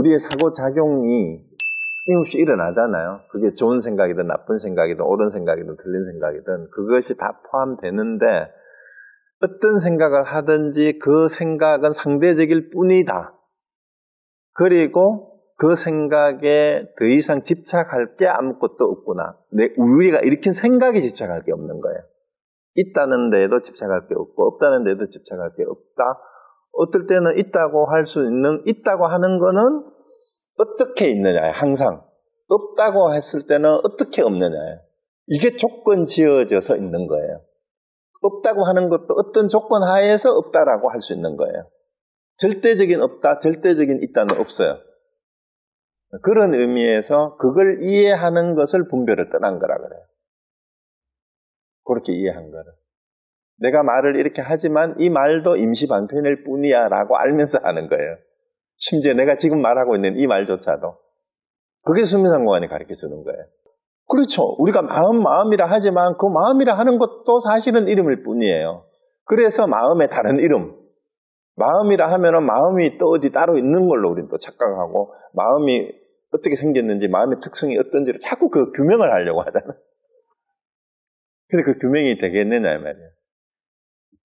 우리의 사고작용이 끊임없이 일어나잖아요. 그게 좋은 생각이든 나쁜 생각이든 옳은 생각이든 틀린 생각이든 그것이 다 포함되는데 어떤 생각을 하든지 그 생각은 상대적일 뿐이다. 그리고 그 생각에 더 이상 집착할 게 아무것도 없구나. 우리가 일으킨 생각에 집착할 게 없는 거예요. 있다는 데에도 집착할 게 없고 없다는 데에도 집착할 게 없다. 어떨 때는 있다고 할 수 있는, 있다고 하는 거는 어떻게 있느냐예요. 항상. 없다고 했을 때는 어떻게 없느냐예요. 이게 조건 지어져서 있는 거예요. 없다고 하는 것도 어떤 조건 하에서 없다라고 할 수 있는 거예요. 절대적인 없다, 절대적인 있다는 없어요. 그런 의미에서 그걸 이해하는 것을 분별을 떠난 거라 그래요. 그렇게 이해한 거를. 내가 말을 이렇게 하지만 이 말도 임시 방편일 뿐이야 라고 알면서 하는 거예요. 심지어 내가 지금 말하고 있는 이 말조차도. 그게 수미상공안이 가르쳐주는 거예요. 그렇죠. 우리가 마음이라 하지만 그 마음이라 하는 것도 사실은 이름일 뿐이에요. 그래서 마음의 다른 이름. 마음이라 하면은 마음이 또 어디 따로 있는 걸로 우리는 또 착각하고 마음이 어떻게 생겼는지 마음의 특성이 어떤지를 자꾸 그 규명을 하려고 하잖아요. 근데 그 규명이 되겠느냐 말이에요.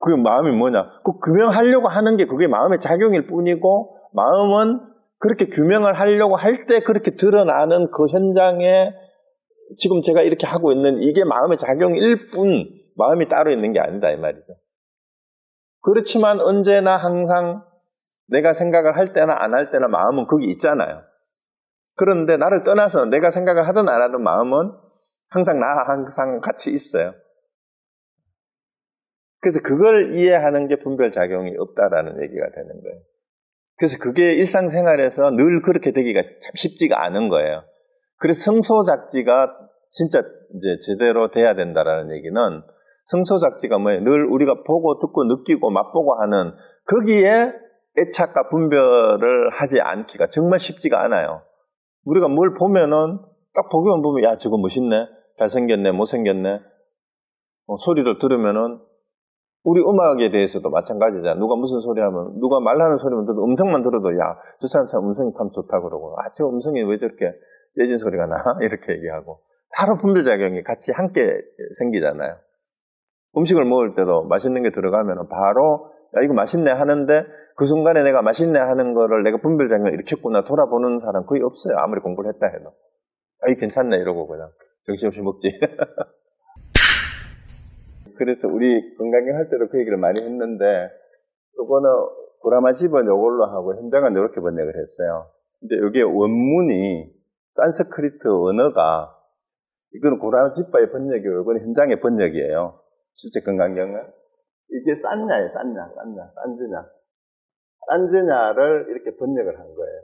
그 마음이 뭐냐? 그 규명하려고 하는 게 그게 마음의 작용일 뿐이고 마음은 그렇게 규명을 하려고 할 때 그렇게 드러나는 그 현장에 지금 제가 이렇게 하고 있는 이게 마음의 작용일 뿐 마음이 따로 있는 게 아니다 이 말이죠. 그렇지만 언제나 항상 내가 생각을 할 때나 안 할 때나 마음은 거기 있잖아요. 그런데 나를 떠나서 내가 생각을 하든 안 하든 마음은 항상 같이 있어요. 그래서 그걸 이해하는 게 분별작용이 없다라는 얘기가 되는 거예요. 그래서 그게 일상생활에서 늘 그렇게 되기가 참 쉽지가 않은 거예요. 그래서 성소작지가 진짜 이제 제대로 돼야 된다라는 얘기는 성소작지가 뭐예요? 늘 우리가 보고 듣고 느끼고 맛보고 하는 거기에 애착과 분별을 하지 않기가 정말 쉽지가 않아요. 우리가 뭘 보면은 딱 보기만 보면 야 저거 멋있네, 잘생겼네, 못생겼네. 소리를 들으면은 우리 음악에 대해서도 마찬가지잖아. 누가 무슨 소리 하면 누가 말하는 소리만 들어도 음성만 들어도 야 저 사람 참 음성이 참 좋다 그러고 아 저 음성이 왜 저렇게 재진 소리가 나 이렇게 얘기하고 바로 분별작용이 같이 함께 생기잖아요. 음식을 먹을 때도 맛있는 게 들어가면 바로 야 이거 맛있네 하는데 그 순간에 내가 맛있네 하는 거를 내가 분별작용을 일으켰구나 돌아보는 사람 거의 없어요. 아무리 공부를 했다 해도 아 이거 괜찮네 이러고 그냥 정신없이 먹지. 그래서 우리 건강경 할 때도 그 얘기를 많이 했는데 요거는 구라마 집은 요걸로 하고 현장은 이렇게 번역을 했어요. 근데 여기에 원문이 산스크리트 언어가 이거는 구라마 집바의 번역이고 이거는 현장의 번역이에요. 실제 건강경은 이게 싼냐예요. 싼즈냐를 이렇게 번역을 한 거예요.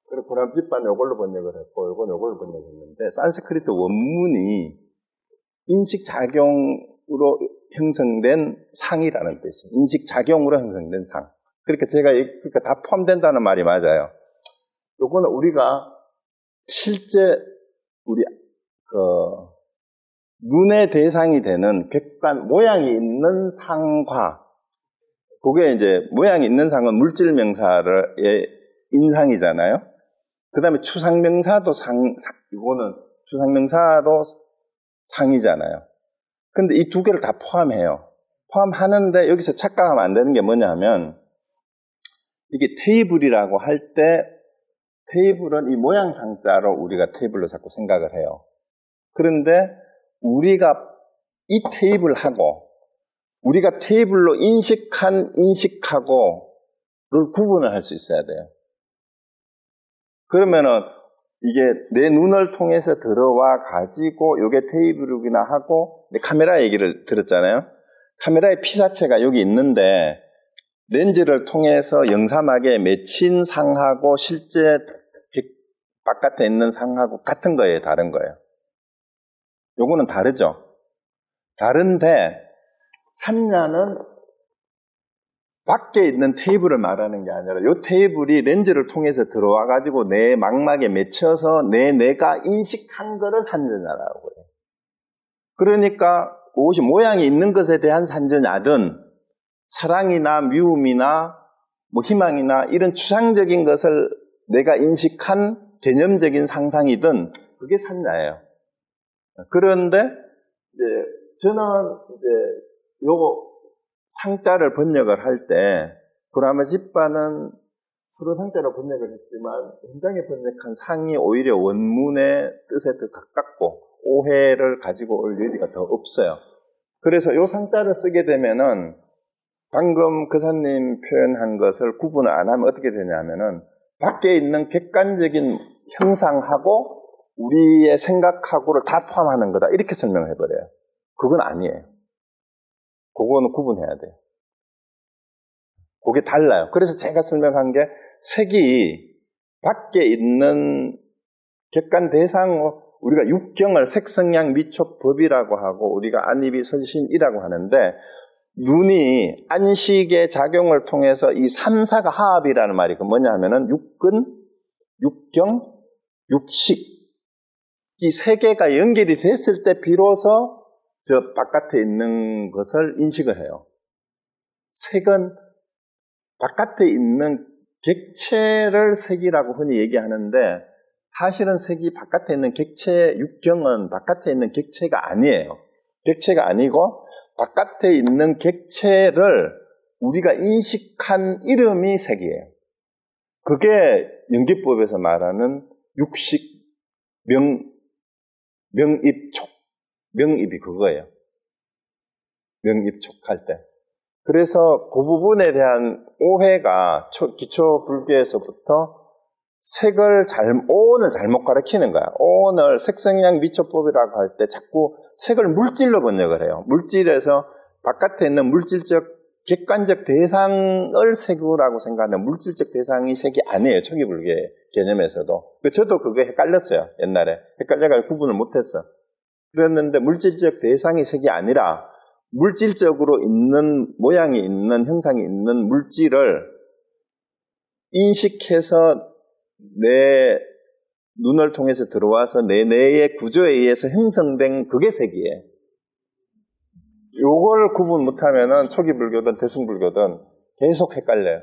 그리고 구라마 집바는 요걸로 번역을 했고 요건 요걸로 번역했는데 산스크리트 원문이 인식작용으로 형성된 상이라는 뜻이에요. 인식작용으로 형성된 상. 그러니까 제가 그러니까 다 포함된다는 말이 맞아요. 요거는 우리가 실제 우리 눈의 대상이 되는 객관 모양이 있는 상과 그게 이제 모양이 있는 상은 물질 명사의 인상이잖아요. 그 다음에 추상명사도 이거는 추상명사도 상이잖아요. 근데 이 두 개를 다 포함해요. 포함하는데 여기서 착각하면 안 되는 게 뭐냐면 이게 테이블이라고 할 때 테이블은 이 모양상자로 우리가 테이블로 자꾸 생각을 해요. 그런데 우리가 이 테이블하고 우리가 테이블로 인식한 인식하고를 구분을 할 수 있어야 돼요. 그러면은 이게 내 눈을 통해서 들어와 가지고 이게 테이블이구나 하고 카메라 얘기를 들었잖아요. 카메라의 피사체가 여기 있는데 렌즈를 통해서 영사막에 맺힌 상하고 실제 바깥에 있는 상하고 같은 거예요, 다른 거예요. 요거는 다르죠. 다른데 산냐는 밖에 있는 테이블을 말하는 게 아니라 이 테이블이 렌즈를 통해서 들어와가지고 내 망막에 맺혀서 내가 인식한 거를 산전야라고 해요. 그러니까 그것이 모양이 있는 것에 대한 산전야든 사랑이나 미움이나 뭐 희망이나 이런 추상적인 것을 내가 인식한 개념적인 상상이든 그게 산자예요. 그런데 이제 저는 이제 요거 상자를 번역을 할 때 브라마지빠는 서로 상자로 번역을 했지만 현장에 번역한 상이 오히려 원문의 뜻에 더 가깝고 오해를 가지고 올 여지가 더 없어요. 그래서 요 상자를 쓰게 되면은 방금 그사님 표현한 것을 구분을 안 하면 어떻게 되냐면은 밖에 있는 객관적인 형상하고 우리의 생각하고를 다 포함하는 거다 이렇게 설명을 해버려요. 그건 아니에요. 그거는 구분해야 돼요. 그게 달라요. 그래서 제가 설명한 게 색이 밖에 있는 객관 대상, 우리가 육경을 색성양 미촉법이라고 하고 우리가 안입이 선신이라고 하는데 눈이 안식의 작용을 통해서 이 삼사가 하합이라는 말이 그 뭐냐 하면은 육근, 육경, 육식 이 세 개가 연결이 됐을 때 비로소 저 바깥에 있는 것을 인식을 해요. 색은 바깥에 있는 객체를 색이라고 흔히 얘기하는데 사실은 색이 바깥에 있는 객체, 육경은 바깥에 있는 객체가 아니에요. 객체가 아니고 바깥에 있는 객체를 우리가 인식한 이름이 색이에요. 그게 연기법에서 말하는 육식, 명입촉. 명입이 그거예요. 명입촉할 때. 그래서 그 부분에 대한 오해가 기초 불교에서부터 색을 오온을 잘못 가르치는 거야. 오온을 색성양 미촉법이라고 할 때 자꾸 색을 물질로 번역을 해요. 물질에서 바깥에 있는 물질적 객관적 대상을 색이라고 생각하는 물질적 대상이 색이 아니에요. 초기 불교 개념에서도. 저도 그게 헷갈렸어요. 옛날에. 헷갈려가지고 구분을 못했어. 그랬는데 물질적 대상이 색이 아니라 물질적으로 있는 모양이 있는 형상이 있는 물질을 인식해서 내 눈을 통해서 들어와서 내 뇌의 구조에 의해서 형성된 그게 색이에요. 요걸 구분 못하면은 초기 불교든 대승불교든 계속 헷갈려요.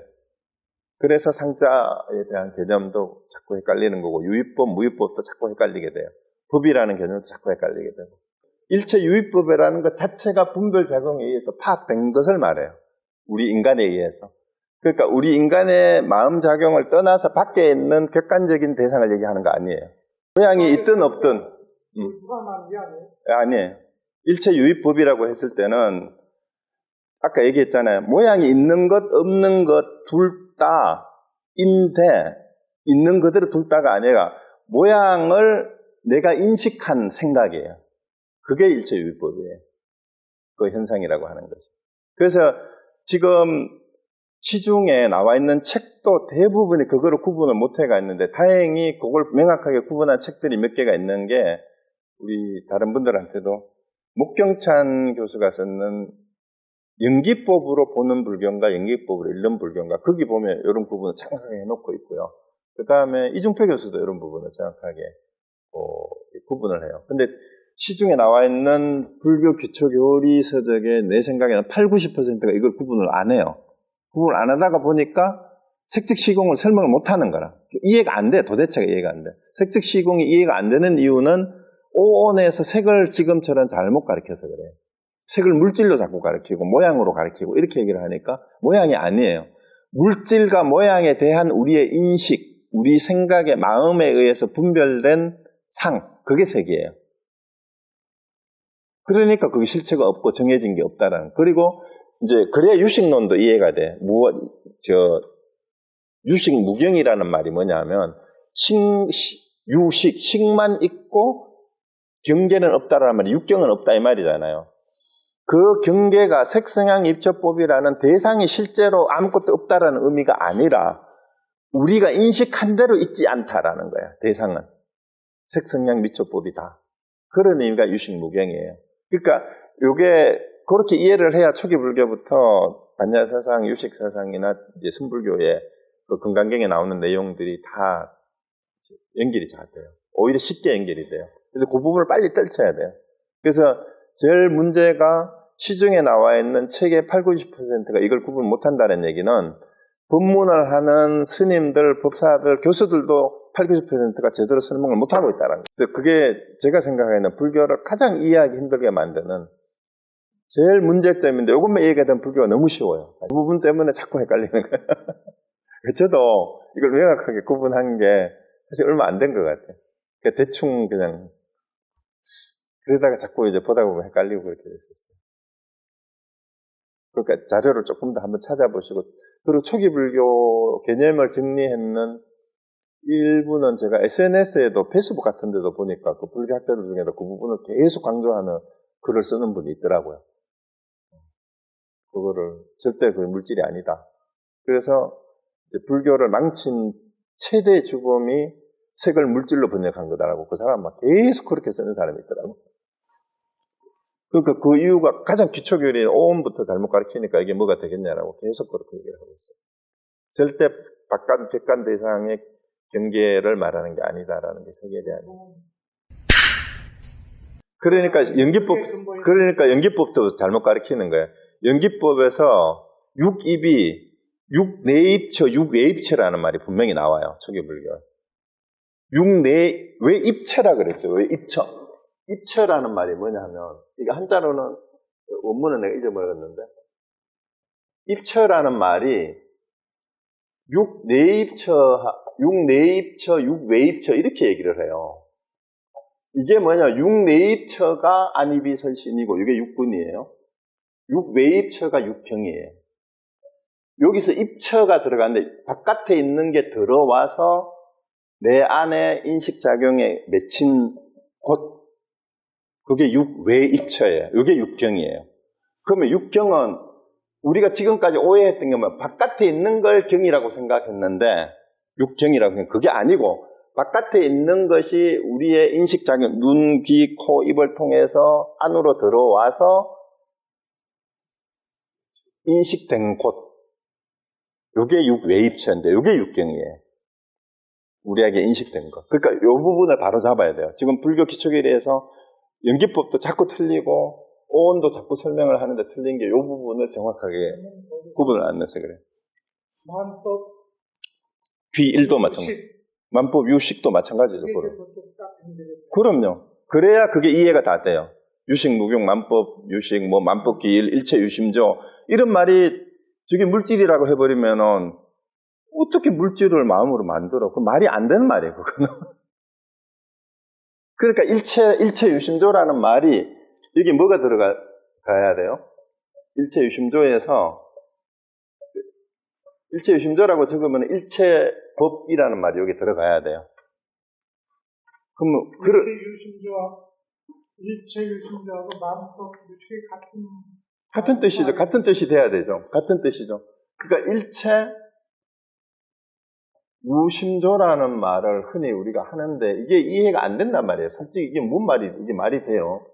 그래서 상자에 대한 개념도 자꾸 헷갈리는 거고 유의법, 무의법도 자꾸 헷갈리게 돼요. 법이라는 개념도 자꾸 헷갈리게 되고 일체 유의법이라는 것 자체가 분별 작용에 의해서 파악된 것을 말해요. 우리 인간에 의해서. 그러니까 우리 인간의 마음 작용을 떠나서 밖에 있는 객관적인 대상을 얘기하는 거 아니에요. 모양이 있든 없든. 아니에요. 일체 유의법이라고 했을 때는 아까 얘기했잖아요. 모양이 있는 것 없는 것 둘 다인데 있는 그대로 둘 다가 아니라 모양을 내가 인식한 생각이에요. 그게 일체 유의법이에요. 그 현상이라고 하는 거죠. 그래서 지금 시중에 나와 있는 책도 대부분이 그거를 구분을 못해가 있는데 다행히 그걸 명확하게 구분한 책들이 몇 개가 있는 게 우리 다른 분들한테도 목경찬 교수가 쓰는 연기법으로 보는 불교인가 연기법으로 읽는 불교인가 거기 보면 이런 부분을 정확하게 해놓고 있고요. 그 다음에 이중표 교수도 이런 부분을 정확하게 구분을 해요. 근데 시중에 나와 있는 불교 기초교리 서적의 내 생각에는 80~90%가 이걸 구분을 안 해요. 구분을 안 하다가 보니까 색즉시공을 설명을 못 하는 거라. 이해가 안 돼. 도대체가 이해가 안 돼. 색즉시공이 이해가 안 되는 이유는 오온에서 색을 지금처럼 잘못 가르쳐서 그래요. 색을 물질로 자꾸 가르치고 모양으로 가르치고 이렇게 얘기를 하니까 모양이 아니에요. 물질과 모양에 대한 우리의 인식, 우리 생각의 마음에 의해서 분별된 상, 그게 색이에요. 그러니까 그게 실체가 없고 정해진 게 없다라는. 그리고 이제 그래야 유식론도 이해가 돼. 유식 무경이라는 말이 뭐냐면 유식, 식만 있고 경계는 없다라는 말이 육경은 없다 이 말이잖아요. 그 경계가 색성향 입처법이라는 대상이 실제로 아무것도 없다라는 의미가 아니라 우리가 인식한 대로 있지 않다라는 거야. 대상은 색성향 미처법이다. 그런 의미가 유식무경이에요. 그러니까 이게 그렇게 이해를 해야 초기 불교부터 반야사상, 유식사상이나 이제 순불교의 그 금강경에 나오는 내용들이 다 연결이 잘 돼요. 오히려 쉽게 연결이 돼요. 그래서 그 부분을 빨리 떨쳐야 돼요. 그래서 제일 문제가 시중에 나와 있는 책의 80~90%가 이걸 구분 못한다는 얘기는 법문을 하는 스님들, 법사들, 교수들도 8, 90%가 제대로 설명을 못하고 있다는 거예요. 그래서 그게 제가 생각하기에는 불교를 가장 이해하기 힘들게 만드는 제일 문제점인데, 이것만 얘기하던 불교가 너무 쉬워요. 그 부분 때문에 자꾸 헷갈리는 거예요. 저도 이걸 명확하게 구분한 게 사실 얼마 안 된 것 같아요. 그러니까 대충 그냥 그러다가 자꾸 이제 보다 보면 헷갈리고 그렇게 됐었어요. 그러니까 자료를 조금 더 한번 찾아보시고, 그리고 초기 불교 개념을 정리했는 일부는 제가 SNS에도 페이스북 같은 데도 보니까 그 불교학자들 중에도 그 부분을 계속 강조하는 글을 쓰는 분이 있더라고요. 그거를 절대 그 물질이 아니다. 그래서 이제 불교를 망친 최대 죽음이 색을 물질로 번역한 거다라고 그 사람 막 계속 그렇게 쓰는 사람이 있더라고요. 그러니까 그 이유가 가장 기초교리 오음부터 잘못 가르치니까 이게 뭐가 되겠냐라고 계속 그렇게 얘기를 하고 있어요. 절대 박간, 객관대 이상의 경계를 말하는 게 아니다라는 게 세계에 대한. 그러니까 연기법도 잘못 가르치는 거예요. 연기법에서 육입이 육내입처, 육외입처라는 말이 분명히 나와요. 초기 불교. 왜 입처라 그랬어요? 왜 입처? 입처라는 말이 뭐냐면, 이게 한자로는, 원문은 내가 잊어버렸는데, 입처라는 말이 육내입처, 육외입처 이렇게 얘기를 해요. 이게 뭐냐, 육내입처가 안입이설신이고 이게 육분이에요. 육외입처가 육경이에요. 여기서 입처가 들어가는데 바깥에 있는 게 들어와서 내 안에 인식작용에 맺힌 곳, 그게 육외입처예요. 이게 육경이에요. 그러면 육경은 우리가 지금까지 오해했던 게 뭐 바깥에 있는 걸 경이라고 생각했는데, 육경이라고 생각, 그게 아니고 바깥에 있는 것이 우리의 인식작용, 눈, 귀, 코, 입을 통해서 안으로 들어와서 인식된 곳, 이게 육외입처인데 이게 육경이에요. 우리에게 인식된 것. 그러니까 이 부분을 바로 잡아야 돼요. 지금 불교 기초계리에서 연기법도 자꾸 틀리고 오온도 자꾸 설명을 하는데 틀린 게 이 부분을 정확하게 구분을 안 내서 그래요. 만법 귀1도 마찬가지. 만법 유식도 마찬가지죠. 그럼요. 그래야 그게 이해가 다 돼요. 유식, 무경, 만법, 유식, 뭐 만법 기일, 일체 유심조 이런 말이 저게 물질이라고 해버리면은 어떻게 물질을 마음으로 만들어? 그 말이 안 되는 말이에요. 그거는. 그러니까 일체 유심조라는 말이 여기 뭐가 들어가야 돼요? 일체 유심조에서 일체 유심조라고 적으면 일체법이라는 말이 여기 들어가야 돼요. 그러면 일체 유심조하고 만법 유식이 같은 뜻이죠. 같은 뜻이 돼야 되죠. 같은 뜻이죠. 그러니까 일체 유심조라는 말을 흔히 우리가 하는데 이게 이해가 안 된단 말이에요. 솔직히 이게 뭔 말이, 이게 말이 돼요.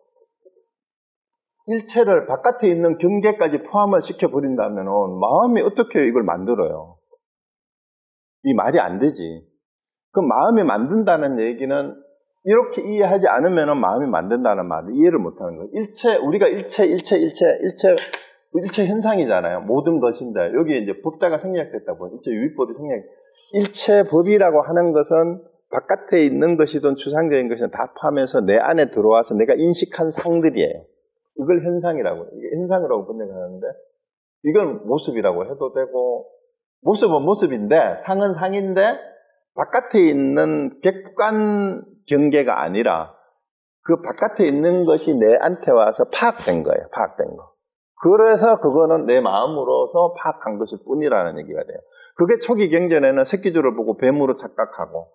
일체를 바깥에 있는 경계까지 포함을 시켜버린다면 마음이 어떻게 이걸 만들어요? 이 말이 안 되지. 그 마음이 만든다는 얘기는 이렇게 이해하지 않으면 마음이 만든다는 말을 이해를 못하는 거예요. 우리가 일체 현상이잖아요. 모든 것인데 여기 이제 법자가 생략됐다 보니 일체 유의법이 일체법이라고 하는 것은 바깥에 있는 것이든 추상적인 것이든 다 포함해서 내 안에 들어와서 내가 인식한 상들이에요. 이걸 현상이라고, 이게 현상이라고 번역하는데, 이걸 모습이라고 해도 되고, 모습은 모습인데, 상은 상인데, 바깥에 있는 객관 경계가 아니라, 그 바깥에 있는 것이 내한테 와서 파악된 거예요, 파악된 거. 그래서 그거는 내 마음으로서 파악한 것일 뿐이라는 얘기가 돼요. 그게 초기 경전에는 새끼줄을 보고 뱀으로 착각하고,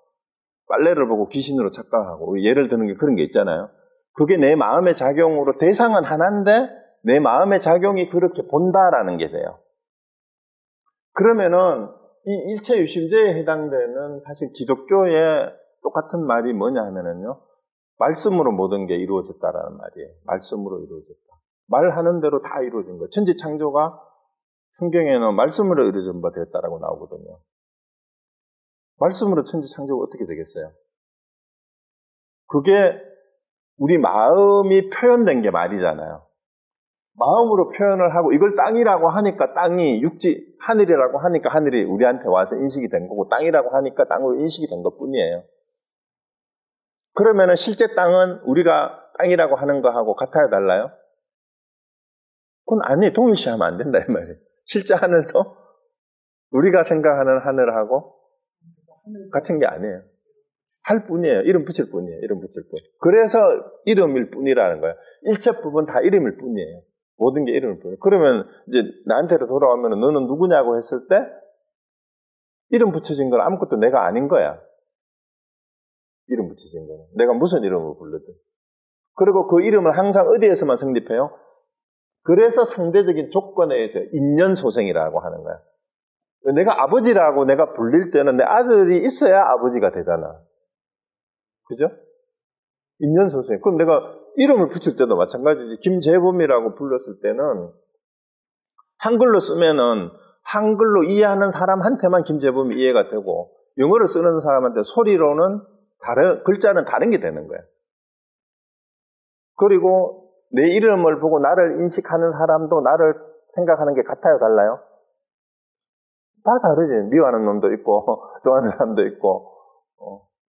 빨래를 보고 귀신으로 착각하고, 예를 드는 게 그런 게 있잖아요. 그게 내 마음의 작용으로 대상은 하나인데 내 마음의 작용이 그렇게 본다라는 게 돼요. 그러면은 이 일체유심제에 해당되는 사실 기독교의 똑같은 말이 뭐냐 하면은요, 말씀으로 모든 게 이루어졌다라는 말이에요. 말씀으로 이루어졌다. 말하는 대로 다 이루어진 거예요. 천지창조가 성경에는 말씀으로 이루어진 바 되었다라고 나오거든요. 말씀으로 천지창조가 어떻게 되겠어요? 그게 우리 마음이 표현된 게 말이잖아요. 마음으로 표현을 하고 이걸 땅이라고 하니까 땅이 육지, 하늘이라고 하니까 하늘이 우리한테 와서 인식이 된 거고 땅이라고 하니까 땅으로 인식이 된 것뿐이에요. 그러면은 실제 땅은 우리가 땅이라고 하는 거하고 같아요, 달라요? 그건 아니에요. 동일시하면 안 된다 이 말이에요. 실제 하늘도 우리가 생각하는 하늘하고 같은 게 아니에요. 할 뿐이에요. 이름 붙일 뿐이에요. 이름 붙일 뿐. 그래서 이름일 뿐이라는 거예요. 일체법은 다 이름일 뿐이에요. 모든 게 이름일 뿐이에요. 그러면 이제 나한테로 돌아오면 너는 누구냐고 했을 때 이름 붙여진 건 아무것도 내가 아닌 거야. 이름 붙여진 거는. 내가 무슨 이름으로 불러도. 그리고 그 이름을 항상 어디에서만 성립해요? 그래서 상대적인 조건에 의해서 인연소생이라고 하는 거야. 내가 아버지라고 내가 불릴 때는 내 아들이 있어야 아버지가 되잖아. 그죠? 인연소생. 그럼 내가 이름을 붙일 때도 마찬가지지. 김재범이라고 불렀을 때는 한글로 쓰면은 한글로 이해하는 사람한테만 김재범이 이해가 되고 영어를 쓰는 사람한테 소리로는 글자는 다른 게 되는 거야. 그리고 내 이름을 보고 나를 인식하는 사람도 나를 생각하는 게 같아요, 달라요? 다 다르지. 미워하는 놈도 있고 좋아하는 사람도 있고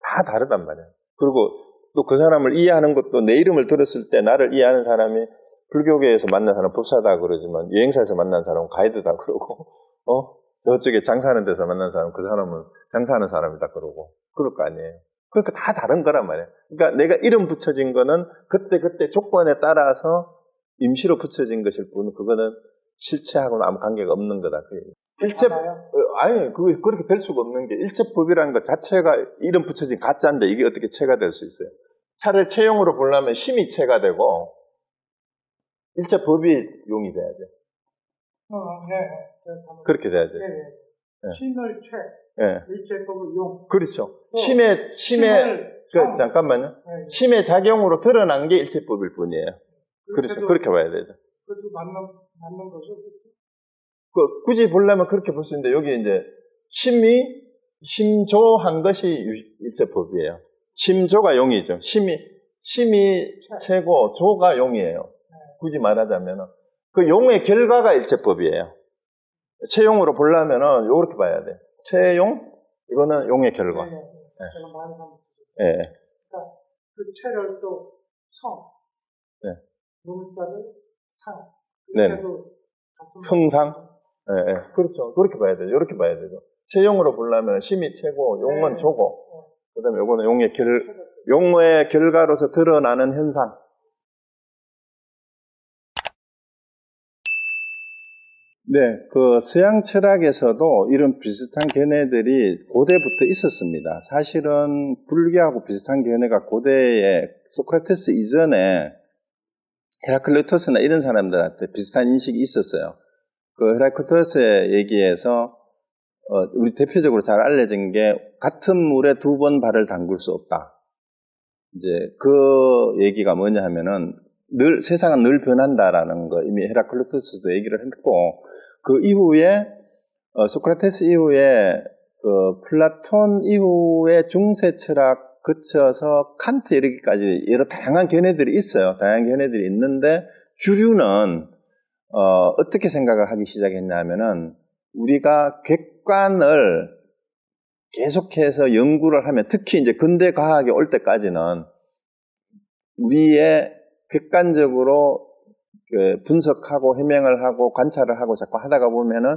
다 다르단 말이야. 그리고 또 그 사람을 이해하는 것도 내 이름을 들었을 때 나를 이해하는 사람이 불교계에서 만난 사람 법사다 그러지만 여행사에서 만난 사람은 가이드다 그러고 저쪽에 장사하는 데서 만난 사람 그 사람은 장사하는 사람이다 그러고 그럴 거 아니에요. 그러니까 다 다른 거란 말이에요. 그러니까 내가 이름 붙여진 거는 그때 조건에 따라서 임시로 붙여진 것일 뿐 그거는 실체하고는 아무 관계가 없는 거다. 아니, 그렇게 될 수가 없는 게 일체법이라는 것 자체가 이름 붙여진 가짜인데 이게 어떻게 체가 될 수 있어요? 차를 체용으로 보려면 심이 체가 되고 일체법이 용이 돼야죠. 네. 그렇게 돼야죠. 네. 심을 채, 네. 일체법을 용. 그렇죠. 심의 잠깐만요. 네. 심의 작용으로 드러난 게 일체법일 뿐이에요. 그렇죠. 그렇게 봐야 되죠. 그것도 맞는 거죠. 굳이 보려면 그렇게 볼 수 있는데 여기 이제 심조한 것이 일체법이에요. 심조가 용이죠. 심이 채고 조가 용이에요. 굳이 말하자면 그 용의 결과가 일체법이에요. 채용으로 보려면은 이렇게 봐야 돼. 채용 이거는 용의 결과. 네. 제가 말한 상. 예. 그러니까 그 채를 또 성. 네. 용자를 상. 네. 성상. 예. 그렇죠. 그렇게 봐야 되죠. 이렇게 봐야 되죠. 채용으로 보려면 심이 채고 용은 조고. 그다음에 요거는 용의 결과로서 드러나는 현상. 네, 그 서양 철학에서도 이런 비슷한 견해들이 고대부터 있었습니다. 사실은 불교하고 비슷한 견해가 고대에 소크라테스 이전에 헤라클리토스나 이런 사람들한테 비슷한 인식이 있었어요. 그 헤라클리토스의 얘기에서 우리 대표적으로 잘 알려진 게 같은 물에 두 번 발을 담글 수 없다. 이제 그 얘기가 뭐냐 하면은 세상은 늘 변한다라는 거 이미 헤라클리토스도 얘기를 했고 그 이후에 소크라테스 이후에 그 플라톤 이후에 중세 철학 거쳐서 칸트 이르기까지 여러 다양한 견해들이 있어요. 다양한 견해들이 있는데 주류는 어떻게 생각을 하기 시작했냐면은 우리가 객관을 계속해서 연구를 하면 특히 이제 근대 과학이 올 때까지는 우리의 객관적으로 분석하고 해명을 하고 관찰을 하고 자꾸 하다가 보면은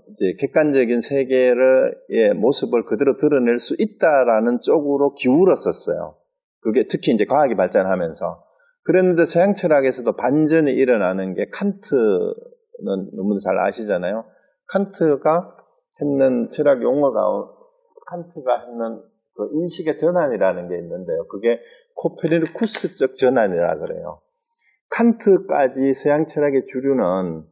이제 객관적인 세계의 모습을 그대로 드러낼 수 있다라는 쪽으로 기울었었어요. 그게 특히 이제 과학이 발전하면서. 그랬는데 서양 철학에서도 반전이 일어나는 게 칸트는 너무 잘 아시잖아요. 칸트가 했는 철학 용어가 칸트가 했는 그 인식의 전환이라는 게 있는데요. 그게 코페르니쿠스적 전환이라 그래요. 칸트까지 서양 철학의 주류는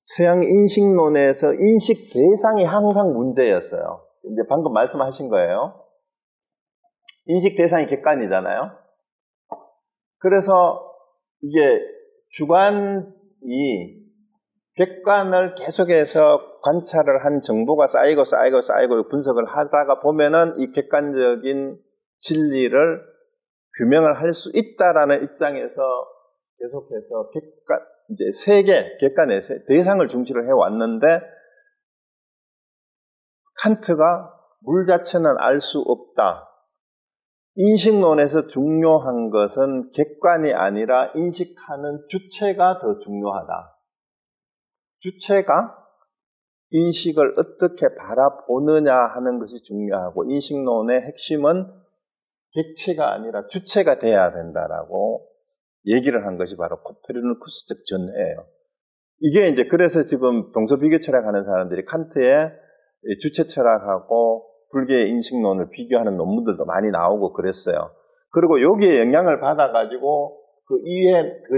서양 인식론에서 인식 대상이 항상 문제였어요. 이제 방금 말씀하신 거예요. 인식 대상이 객관이잖아요. 그래서 이게 주관이 객관을 계속해서 관찰을 한 정보가 쌓이고 분석을 하다가 보면은 이 객관적인 진리를 규명을 할 수 있다라는 입장에서 계속해서 객관, 이제 세계, 객관의 대상을 중시를 해왔는데, 칸트가 물 자체는 알 수 없다. 인식론에서 중요한 것은 객관이 아니라 인식하는 주체가 더 중요하다. 주체가 인식을 어떻게 바라보느냐 하는 것이 중요하고, 인식론의 핵심은 객체가 아니라 주체가 돼야 된다라고 얘기를 한 것이 바로 코페르니쿠스적 전해예요. 이게 이제 그래서 지금 동서비교 철학하는 사람들이 칸트의 주체 철학하고 불교의 인식론을 비교하는 논문들도 많이 나오고 그랬어요. 그리고 여기에 영향을 받아가지고 그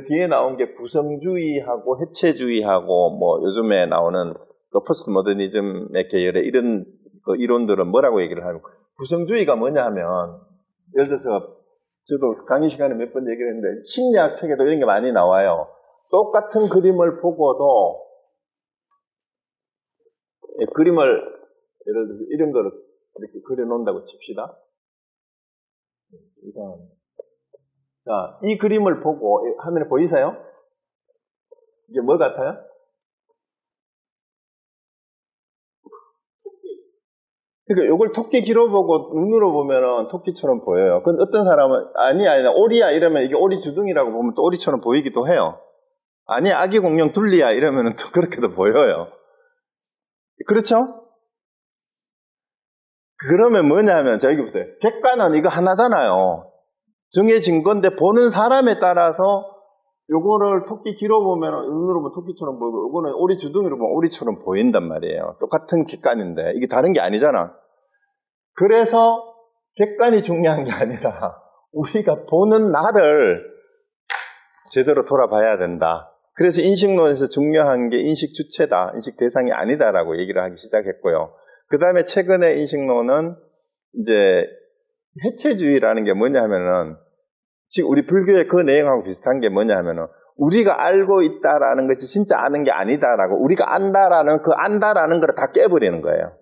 뒤에 나온 게 구성주의하고 해체주의하고 뭐 요즘에 나오는 그 포스트 모더니즘의 계열의 이런 그 이론들은 뭐라고 얘기를 하면, 구성주의가 뭐냐 하면, 예를 들어서 저도 강의 시간에 몇 번 얘기를 했는데 심리학 책에도 이런 게 많이 나와요. 똑같은 그림을 보고도 그림을 예를 들어서 이런 거를 이렇게 그려놓는다고 칩시다. 자, 이 그림을 보고 화면에 보이세요? 이게 뭐 같아요? 그러니까 이걸 토끼 귀로 보고 눈으로 보면은 토끼처럼 보여요. 근데 어떤 사람은 아니야 오리야 이러면 이게 오리 주둥이라고 보면 또 오리처럼 보이기도 해요. 아니 아기 공룡 둘리야 이러면은 또 그렇게도 보여요. 그렇죠? 그러면 뭐냐면 자 여기 보세요. 객관은 이거 하나잖아요. 정해진 건데 보는 사람에 따라서 요거를 토끼 귀로 보면 눈으로 보면 토끼처럼 보이고 요거는 오리 주둥이로 보면 오리처럼 보인단 말이에요. 똑같은 객관인데 이게 다른 게 아니잖아. 그래서 객관이 중요한 게 아니라 우리가 보는 나를 제대로 돌아봐야 된다. 그래서 인식론에서 중요한 게 인식 주체다, 인식 대상이 아니다라고 얘기를 하기 시작했고요. 그 다음에 최근에 인식론은 이제 해체주의라는 게 뭐냐면은 지금 우리 불교의 그 내용하고 비슷한 게 뭐냐면은 우리가 알고 있다라는 것이 진짜 아는 게 아니다라고, 우리가 안다라는 그 안다라는 걸 다 깨버리는 거예요.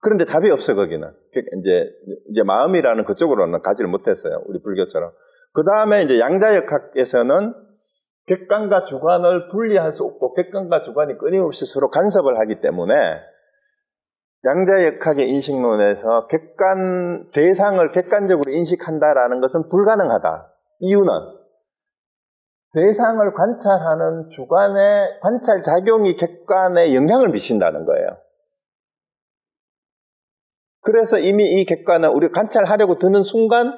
그런데 답이 없어 거기는. 이제 마음이라는 그쪽으로는 가지를 못했어요. 우리 불교처럼. 그 다음에 이제 양자역학에서는 객관과 주관을 분리할 수 없고 객관과 주관이 끊임없이 서로 간섭을 하기 때문에 양자역학의 인식론에서 대상을 객관적으로 인식한다라는 것은 불가능하다. 이유는 대상을 관찰하는 주관의 관찰 작용이 객관에 영향을 미친다는 거예요. 그래서 이미 이 객관은 우리가 관찰하려고 드는 순간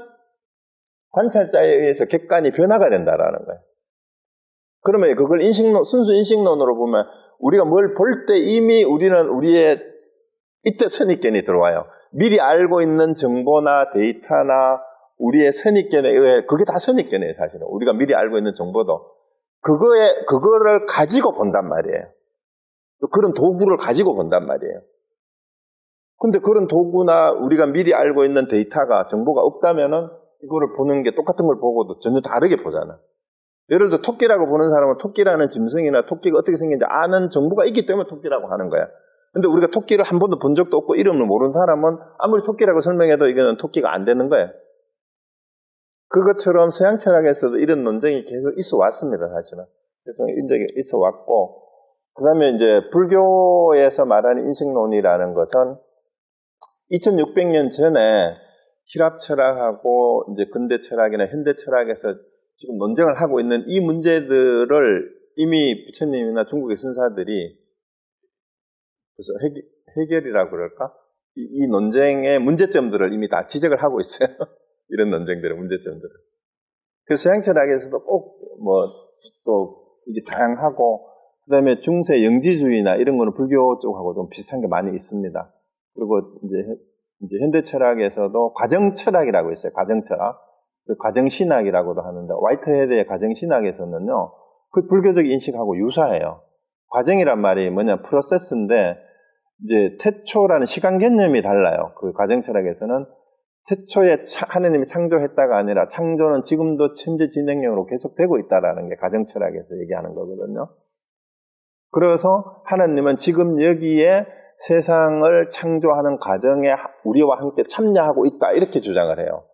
관찰자에 의해서 객관이 변화가 된다라는 거예요. 그러면 그걸 순수 인식론으로 보면 우리가 뭘 볼 때 이미 우리는 우리의 이때 선입견이 들어와요. 미리 알고 있는 정보나 데이터나 우리의 선입견에 의해, 그게 다 선입견이에요, 사실은. 우리가 미리 알고 있는 정보도. 그거를 가지고 본단 말이에요. 그런 도구를 가지고 본단 말이에요. 근데 그런 도구나 우리가 미리 알고 있는 데이터가, 정보가 없다면은 이거를 보는 게 똑같은 걸 보고도 전혀 다르게 보잖아. 예를 들어 토끼라고 보는 사람은 토끼라는 짐승이나 토끼가 어떻게 생긴지 아는 정보가 있기 때문에 토끼라고 하는 거야. 근데 우리가 토끼를 한 번도 본 적도 없고 이름을 모르는 사람은 아무리 토끼라고 설명해도 이거는 토끼가 안 되는 거예요. 그것처럼 서양 철학에서도 이런 논쟁이 계속 있어 왔습니다, 사실은. 계속 있어 왔고, 그 다음에 이제 불교에서 말하는 인식론이라는 것은 2600년 전에 히랍 철학하고 이제 근대 철학이나 현대 철학에서 지금 논쟁을 하고 있는 이 문제들을 이미 부처님이나 중국의 선사들이 그래서 해결이라고 그럴까? 이 논쟁의 문제점들을 이미 다 지적을 하고 있어요. 이런 논쟁들의 문제점들을. 그래서 서양 철학에서도 꼭 또 이게 다양하고, 그 다음에 중세 영지주의나 이런 거는 불교 쪽하고 좀 비슷한 게 많이 있습니다. 그리고 이제 현대 철학에서도 과정 철학이라고 있어요. 과정 철학. 과정 신학이라고도 하는데, 화이트헤드의 과정 신학에서는요, 그 불교적 인식하고 유사해요. 과정이란 말이 뭐냐, 프로세스인데, 이제 태초라는 시간 개념이 달라요. 그 과정 철학에서는 태초에 하느님이 창조했다가 아니라 창조는 지금도 현재 진행형으로 계속되고 있다라는 게 과정 철학에서 얘기하는 거거든요. 그래서 하느님은 지금 여기에 세상을 창조하는 과정에 우리와 함께 참여하고 있다, 이렇게 주장을 해요.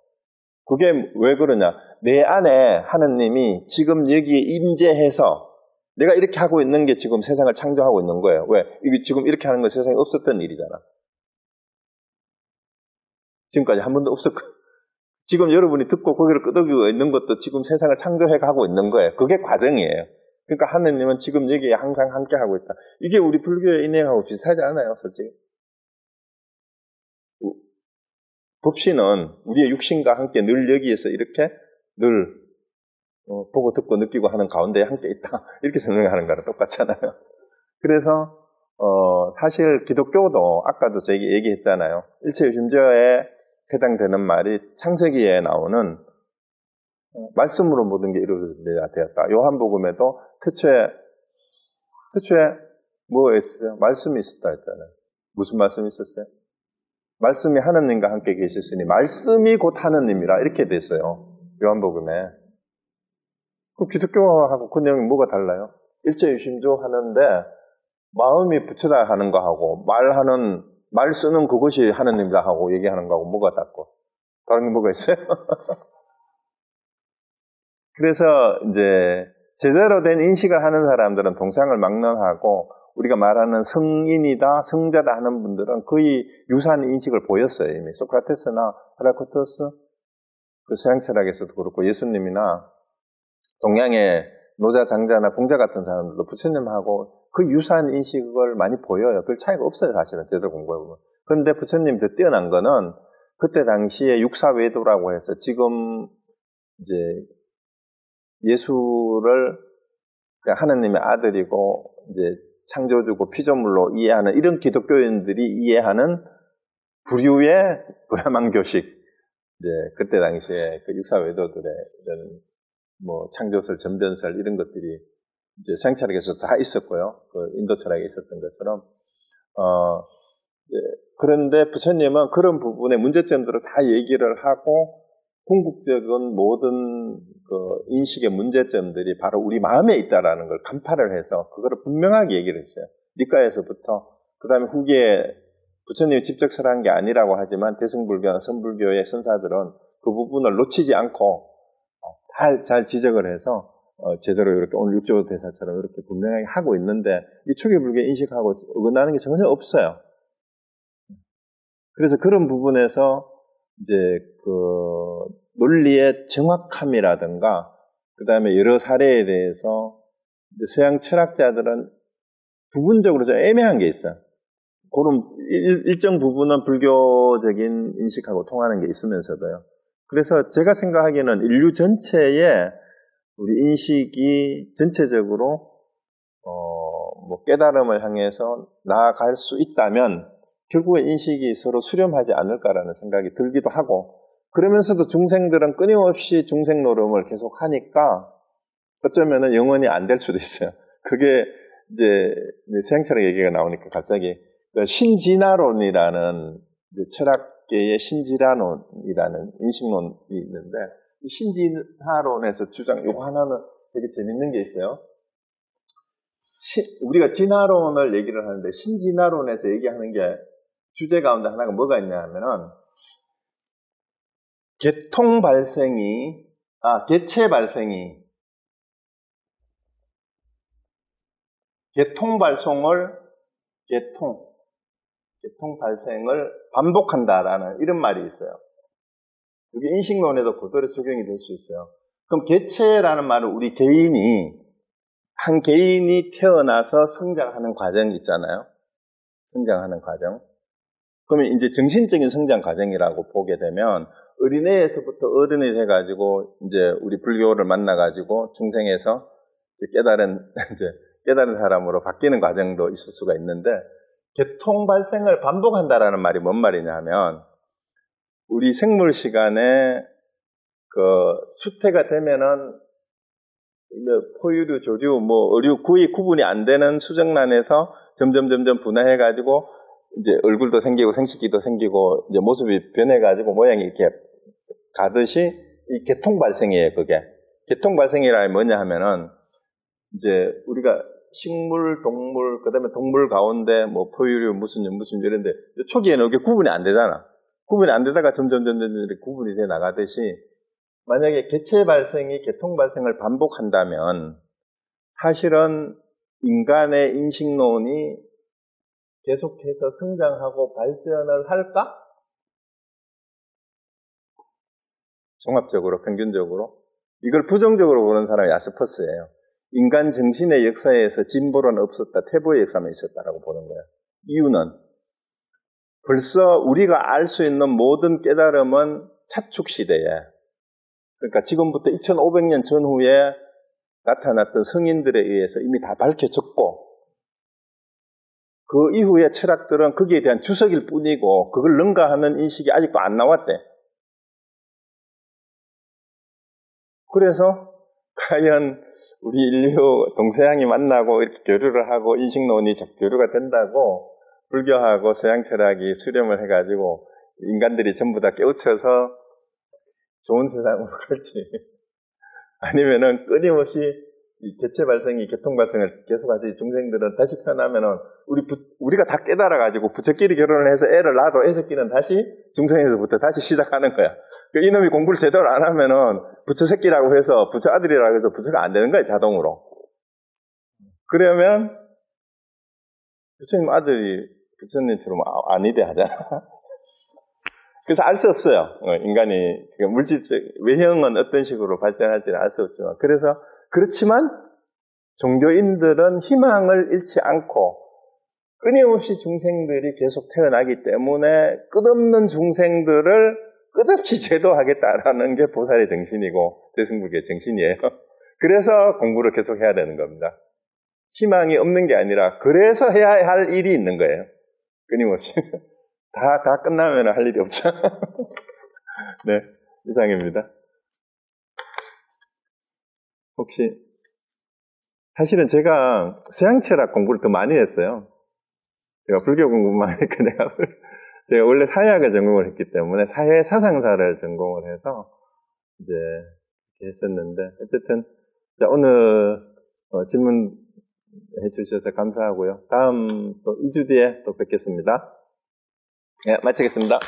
그게 왜 그러냐? 내 안에 하느님이 지금 여기에 임재해서 내가 이렇게 하고 있는 게 지금 세상을 창조하고 있는 거예요. 왜? 이게 지금 이렇게 하는 건 세상에 없었던 일이잖아. 지금까지 한 번도 없었고. 지금 여러분이 듣고 고개를 끄덕이고 있는 것도 지금 세상을 창조해 가고 있는 거예요. 그게 과정이에요. 그러니까 하느님은 지금 여기에 항상 함께 하고 있다. 이게 우리 불교의 인행하고 비슷하지 않아요, 솔직히? 법신은 우리의 육신과 함께 늘 여기에서 이렇게 늘 보고 듣고 느끼고 하는 가운데에 함께 있다. 이렇게 설명하는 거랑 똑같잖아요. 그래서 사실 기독교도 아까도 제가 얘기했잖아요. 일체유심조에 해당되는 말이 창세기에 나오는 말씀으로 모든 게 이루어져야 되었다. 요한복음에도 태초에 뭐가 있었어요? 말씀이 있었다 했잖아요. 무슨 말씀이 있었어요? 말씀이 하느님과 함께 계셨으니 말씀이 곧 하느님이라 이렇게 됐어요. 요한복음에. 그럼 기독교하고 그 내용이 뭐가 달라요? 일체유심조 하는데 마음이 붙여다 하는 거하고 말 쓰는 그것이 하느님이라 하고 얘기하는 거하고 뭐가 같고 다른 게 뭐가 있어요? 그래서 이제 제대로 된 인식을 하는 사람들은 동상을 막론하고 우리가 말하는 성인이다, 성자다 하는 분들은 거의 유사한 인식을 보였어요. 이미 소크라테스나 헤라크리토스, 그 서양 철학에서도 그렇고 예수님이나 동양의 노자, 장자나 공자 같은 사람들도 부처님하고 그 유사한 인식을 많이 보여요. 별 차이가 없어요, 사실은 제대로 공부해보면. 그런데 부처님 더 뛰어난 거는 그때 당시에 육사외도라고 해서 지금 이제 예수를 하느님의 아들이고 이제 창조주고 피조물로 이해하는 이런 기독교인들이 이해하는 부류의 브라만교식, 이제 그때 당시에 그 육사외도들의 이런 뭐 창조설, 전변설 이런 것들이 이제 서양 철학에서 다 있었고요. 그 인도 철학에 있었던 것처럼 그런데 부처님은 그런 부분의 문제점들을 다 얘기를 하고 궁극적인 모든 그 인식의 문제점들이 바로 우리 마음에 있다라는 걸 간파를 해서 그거를 분명하게 얘기를 했어요. 니까에서부터 그 다음에 후기에 부처님이 직접 설한 게 아니라고 하지만 대승불교나 선불교의 선사들은 그 부분을 놓치지 않고 잘 지적을 해서 제대로 이렇게 오늘 육조 대사처럼 이렇게 분명하게 하고 있는데 이 초기불교 인식하고 어긋나는 게 전혀 없어요. 그래서 그런 부분에서 이제 그 논리의 정확함이라든가 그 다음에 여러 사례에 대해서 서양 철학자들은 부분적으로 좀 애매한 게 있어요. 그런 일정 부분은 불교적인 인식하고 통하는 게 있으면서도요. 그래서 제가 생각하기에는 인류 전체의 우리 인식이 전체적으로 뭐 깨달음을 향해서 나아갈 수 있다면 결국에 인식이 서로 수렴하지 않을까라는 생각이 들기도 하고, 그러면서도 중생들은 끊임없이 중생 노름을 계속 하니까 어쩌면은 영원히 안 될 수도 있어요. 그게 이제 서양 철학 얘기가 나오니까 갑자기 신진화론이라는 철학계의 신진화론이라는 인식론이 있는데, 이 신진화론에서 요거 하나는 되게 재밌는 게 있어요. 우리가 진화론을 얘기를 하는데 신진화론에서 얘기하는 게 주제 가운데 하나가 뭐가 있냐 하면은 개체 발생을 반복한다라는 이런 말이 있어요. 이게 인식론에도 그대로 적용이 될 수 있어요. 그럼 개체라는 말은 우리 한 개인이 태어나서 성장하는 과정이 있잖아요. 성장하는 과정. 그러면 이제 정신적인 성장 과정이라고 보게 되면 어린애에서부터 어른이 돼가지고 이제 우리 불교를 만나가지고 중생에서 깨달은 사람으로 바뀌는 과정도 있을 수가 있는데, 개통 발생을 반복한다라는 말이 뭔 말이냐 하면 우리 생물 시간에 그 수태가 되면은 포유류, 조류, 어류 거의 구분이 안 되는 수정란에서 점점 분화해가지고 이제 얼굴도 생기고 생식기도 생기고 이제 모습이 변해가지고 모양이 이렇게 가듯이 이 개통 발생이에요. 그게 개통 발생이라 뭐냐 하면은 이제 우리가 식물, 동물, 그다음에 동물 가운데 포유류 무슨 이런데 초기에는 이게 구분이 안 되잖아. 구분이 안 되다가 점점 이렇게 구분이 돼 나가듯이 만약에 개체 발생이 개통 발생을 반복한다면 사실은 인간의 인식론이 계속해서 성장하고 발전을 할까? 종합적으로, 평균적으로. 이걸 부정적으로 보는 사람이 야스퍼스예요. 인간 정신의 역사에서 진보는 없었다, 퇴보의 역사만 있었다라고 보는 거예요. 이유는 벌써 우리가 알 수 있는 모든 깨달음은 차축 시대에, 그러니까 지금부터 2500년 전후에 나타났던 성인들에 의해서 이미 다 밝혀졌고, 그 이후의 철학들은 거기에 대한 주석일 뿐이고 그걸 능가하는 인식이 아직도 안 나왔대. 그래서 과연 우리 인류 동서양이 만나고 이렇게 교류를 하고 인식론이 교류가 된다고 불교하고 서양 철학이 수렴을 해가지고 인간들이 전부 다 깨우쳐서 좋은 세상으로 갈지, 아니면은 끊임없이 이 개체 발생이 개통 발생을 계속하지, 중생들은 다시 태어나면은 우리가 다 깨달아가지고 부처끼리 결혼을 해서 애를 낳아도 애 새끼는 다시 중생에서부터 다시 시작하는 거야. 그러니까 이놈이 공부를 제대로 안 하면은 부처 새끼라고 해서 부처 아들이라고 해서 부처가 안 되는 거야, 자동으로. 그러면 부처님 아들이 부처님처럼 아니대 하잖아. 그래서 알 수 없어요. 인간이 물질적 외형은 어떤 식으로 발전할지는 알 수 없지만, 그렇지만 종교인들은 희망을 잃지 않고 끊임없이 중생들이 계속 태어나기 때문에 끝없는 중생들을 끝없이 제도하겠다라는 게 보살의 정신이고 대승불교의 정신이에요. 그래서 공부를 계속 해야 되는 겁니다. 희망이 없는 게 아니라 그래서 해야 할 일이 있는 거예요. 끊임없이. 다 끝나면 할 일이 없죠. 네, 이상입니다. 혹시, 사실은 제가 서양철학 공부를 더 많이 했어요. 제가 불교 공부만 하니까 제가 원래 사회학을 전공을 했기 때문에 사회 사상사를 전공을 해서 이제 했었는데, 어쨌든 오늘 질문 해주셔서 감사하고요. 다음 또 2주 뒤에 또 뵙겠습니다. 네, 마치겠습니다.